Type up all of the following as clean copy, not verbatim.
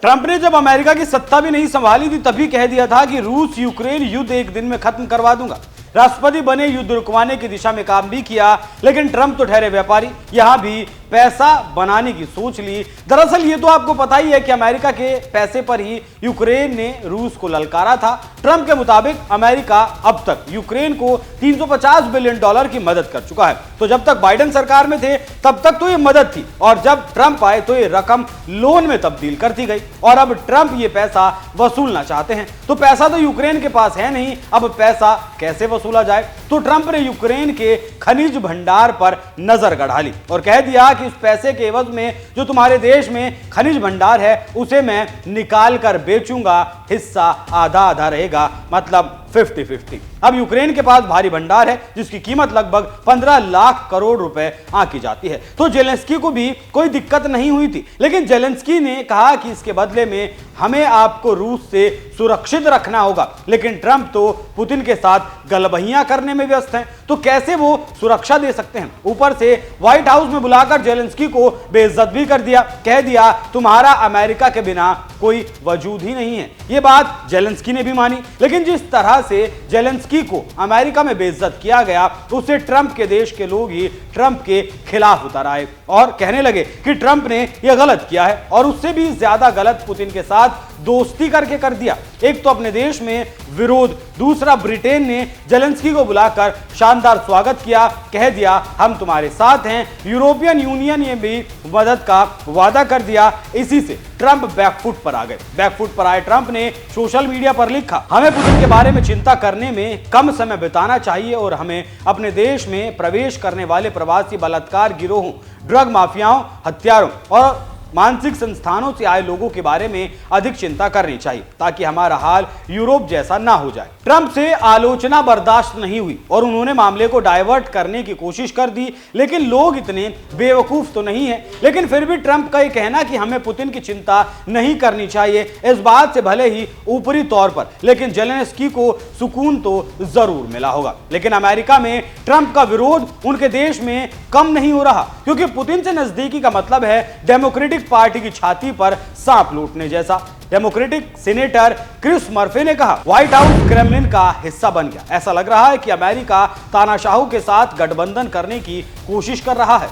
Trump ने जब America की सत्ता भी नहीं संभाली थी तभी कह दिया था कि रूस यूक्रेन युद्ध एक दिन में खत्म करवा दूंगा। राष्ट्रपति बने, युद्ध रुकवाने की दिशा में काम भी किया, लेकिन ट्रंप तो ठहरे व्यापारी, यहां भी पैसा बनाने की सोच ली। दरअसल ये तो आपको पता ही है कि अमेरिका के पैसे पर ही यूक्रेन ने रूस को ललकारा था। ट्रंप के मुताबिक अमेरिका अब तक यूक्रेन को $350 बिलियन की मदद कर चुका है। तो जब तक बाइडेन सरकार में थे तब तक तो ये मदद थी, और जब ट्रंप आए तो ये रकम लोन में तब्दील कर दी गई, और अब ट्रंप ये पैसा वसूलना चाहते हैं। तो पैसा तो यूक्रेन के पास है नहीं, अब पैसा कैसे वसूला जाए? तो ट्रंप ने यूक्रेन के खनिज भंडार पर नजर गड़ा ली और कह दिया कि उस पैसे के एवज में जो तुम्हारे देश में खनिज भंडार है उसे मैं निकाल कर बेचूंगा, हिस्सा आधा आधा रहेगा, मतलब 50-50। अब यूक्रेन के पास भारी भंडार है जिसकी कीमत लगभग 15 लाख करोड़ रुपए आंकी जाती है। तो जेलेंस्की को भी कोई दिक्कत नहीं हुई थी, लेकिन जेलेंस्की ने कहा कि इसके बदले में हमें आपको रूस से सुरक्षित रखना होगा। लेकिन ट्रंप तो पुतिन के साथ गलबहियां करने में व्यस्त हैं, तो कैसे वो सुरक्षा दे सकते हैं? ऊपर से व्हाइट हाउस में बुलाकर जेलेंस्की को बेइज्जत भी कर दिया, कह दिया तुम्हारा अमेरिका के बिना कोई वजूद ही नहीं है। ये बात जेलेंस्की ने भी मानी, लेकिन जिस तरह से जेलेंस्की को अमेरिका में बेइज्जत किया गया उससे ट्रंप के देश के लोग ही ट्रंप के खिलाफ उतर आए और कहने लगे कि ट्रंप ने यह गलत किया है, और उससे भी ज्यादा गलत पुतिन के साथ दोस्ती करके कर दिया। एक तो अपने देश में विरोध, दूसरा ब्रिटेन ने जेलेंस्की को बुलाकर शानदार स्वागत किया, कह दिया हम तुम्हारे साथ हैं। यूरोपियन यूनियन ने भी मदद का वादा कर दिया। इसी से ट्रंप बैकफुट पर आ गए। बैकफुट पर आए ट्रंप ने सोशल मीडिया पर लिखा, हमें पुतिन के बारे में चिंता करने में कम समय बिताना चाहिए और हमें अपने देश में प्रवेश करने वाले प्रवासी बलात्कार गिरोहों, ड्रग माफियाओं, हत्यारों और मानसिक संस्थानों से आए लोगों के बारे में अधिक चिंता करनी चाहिए ताकि हमारा हाल यूरोप जैसा ना हो जाए। ट्रंप से आलोचना बर्दाश्त नहीं हुई और उन्होंने मामले को डाइवर्ट करने की कोशिश कर दी, लेकिन लोग इतने बेवकूफ तो नहीं है। लेकिन फिर भी ट्रंप का यह कहना कि हमें पुतिन की चिंता नहीं करनी चाहिए, इस बात से भले ही ऊपरी तौर पर, लेकिन जेलेंस्की को सुकून तो जरूर मिला होगा। लेकिन अमेरिका में ट्रंप का विरोध उनके देश में कम नहीं हो रहा, क्योंकि पुतिन से नजदीकी का मतलब है डेमोक्रेटिक पार्टी की छाती पर सांप लूटने जैसा। डेमोक्रेटिक सीनेटर क्रिस मर्फी ने कहा, व्हाइट हाउस क्रेमलिन का हिस्सा बन गया। ऐसा लग रहा है कि अमेरिका तानाशाहों के साथ गठबंधन करने की कोशिश कर रहा है।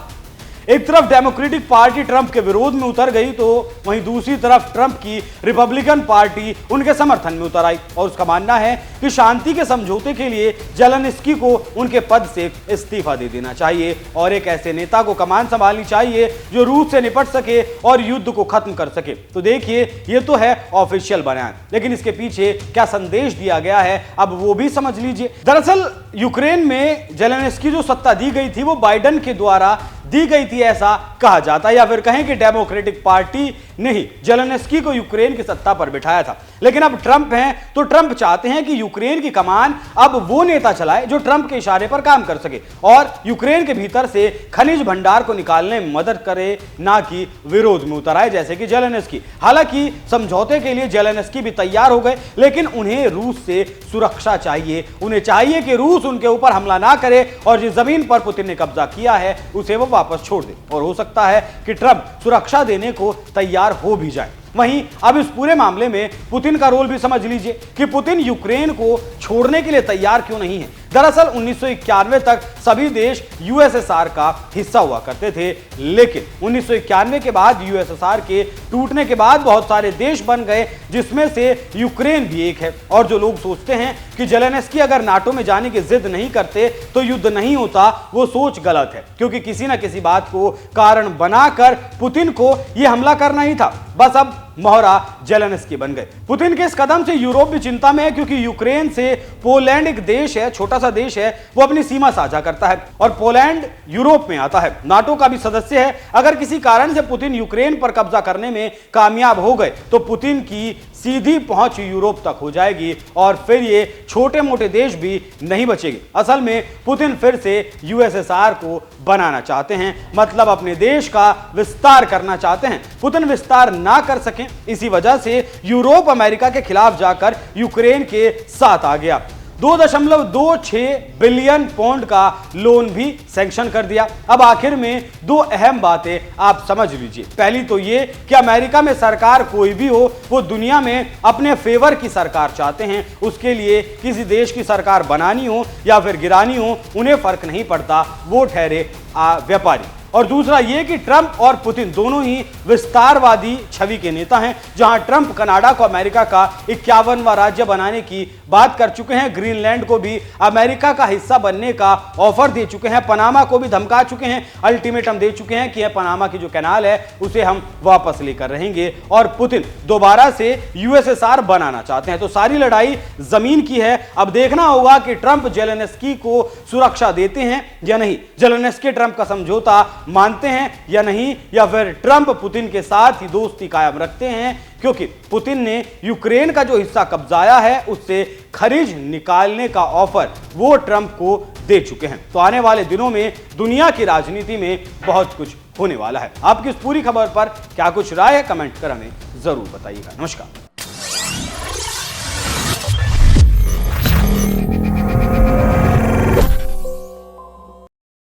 एक तरफ डेमोक्रेटिक पार्टी ट्रंप के विरोध में उतर गई तो वहीं दूसरी तरफ ट्रंप की रिपब्लिकन पार्टी उनके समर्थन में उतर आई, और उसका मानना है कि शांति के समझौते के लिए जेलेंस्की को उनके पद से इस्तीफा दे देना चाहिए और एक ऐसे नेता को कमान संभालनी चाहिए जो रूस से निपट सके और युद्ध को खत्म कर सके। तो देखिए, ये तो है ऑफिशियल बयान, लेकिन इसके पीछे क्या संदेश दिया गया है अब वो भी समझ लीजिए। दरअसल यूक्रेन में जेलेंस्की जो सत्ता दी गई थी वो बाइडेन के द्वारा दी गई थी, ऐसा कहा जाता है, या फिर कहें कि डेमोक्रेटिक पार्टी ने ही जेलेंस्की को यूक्रेन की सत्ता पर बिठाया था। लेकिन अब ट्रंप हैं तो ट्रंप चाहते हैं कि यूक्रेन की कमान अब वो नेता चलाए जो ट्रंप के इशारे पर काम कर सके और यूक्रेन के भीतर से खनिज भंडार को निकालने में मदद करे, ना कि विरोध में उतर आए जैसे कि जेलेंस्की। हालांकि समझौते के लिए जेलेंस्की भी तैयार हो गए, लेकिन उन्हें रूस से सुरक्षा चाहिए। उन्हें चाहिए कि रूस उनके ऊपर हमला ना करे और जिस जमीन पर पुतिन ने कब्जा किया है उसे वो वापस छोड़ दे, और हो सकता है कि ट्रंप सुरक्षा देने को तैयार हो भी जाए। वहीं अब इस पूरे मामले में पुतिन का रोल भी समझ लीजिए कि पुतिन यूक्रेन को छोड़ने के लिए तैयार क्यों नहीं है। दरअसल 1991 तक सभी देश यूएसएसआर का हिस्सा हुआ करते थे, लेकिन 1991 के बाद यूएसएसआर के टूटने के बाद बहुत सारे देश बन गए, जिसमें से यूक्रेन भी एक है। और जो लोग सोचते हैं कि जेलेंस्की अगर नाटो में जाने की जिद नहीं करते तो युद्ध नहीं होता, वो सोच गलत है, क्योंकि किसी ना किसी बात को कारण बनाकर पुतिन को यह हमला करना ही था। बस अब मोहरा जेलेंस्की बन गए। पुतिन के इस कदम से यूरोप भी चिंता में है, क्योंकि यूक्रेन से पोलैंड एक देश है, छोटा सा देश है, वो अपनी सीमा साझा करता है और पोलैंड यूरोप में आता है, नाटो का भी सदस्य है। अगर किसी कारण से पुतिन यूक्रेन पर कब्जा करने में कामयाब हो गए तो पुतिन की सीधी पहुंच यूरोप तक हो जाएगी और फिर ये छोटे मोटे देश भी नहीं बचेंगे। असल में पुतिन फिर से यूएसएसआर को बनाना चाहते हैं, मतलब अपने देश का विस्तार करना चाहते हैं। पुतिन विस्तार ना कर सकें, इसी वजह से यूरोप अमेरिका के खिलाफ जाकर यूक्रेन के साथ आ गया। 2.26 बिलियन पाउंड का लोन भी सैंक्शन कर दिया। अब आखिर में दो अहम बातें आप समझ लीजिए। पहली तो ये कि अमेरिका में सरकार कोई भी हो, वो दुनिया में अपने फेवर की सरकार चाहते हैं। उसके लिए किसी देश की सरकार बनानी हो या फिर गिरानी हो, उन्हें फर्क नहीं पड़ता, वो ठहरे व्यापारी। और दूसरा ये कि ट्रंप और पुतिन दोनों ही विस्तारवादी छवि के नेता हैं। जहां ट्रंप कनाडा को अमेरिका का 51वां राज्य बनाने की बात कर चुके हैं, ग्रीनलैंड को भी अमेरिका का हिस्सा बनने का ऑफर दे चुके हैं, पनामा को भी धमका चुके हैं, अल्टीमेटम दे चुके हैं कि पनामा की जो कैनाल है उसे हम वापस लेकर रहेंगे। और पुतिन दोबारा से यूएसएसआर बनाना चाहते हैं। तो सारी लड़ाई जमीन की है। अब देखना होगा कि ट्रंप जेलेंस्की को सुरक्षा देते हैं या नहीं, जेलेंस्की ट्रंप का समझौता मानते हैं या नहीं, या फिर ट्रंप पुतिन के साथ ही दोस्ती कायम रखते हैं, क्योंकि पुतिन ने यूक्रेन का जो हिस्सा कब्जाया है उससे खरीज निकालने का ऑफर वो ट्रंप को दे चुके हैं। तो आने वाले दिनों में दुनिया की राजनीति में बहुत कुछ होने वाला है। आपकी इस पूरी खबर पर क्या कुछ राय है, कमेंट कर हमें जरूर बताइएगा। नमस्कार।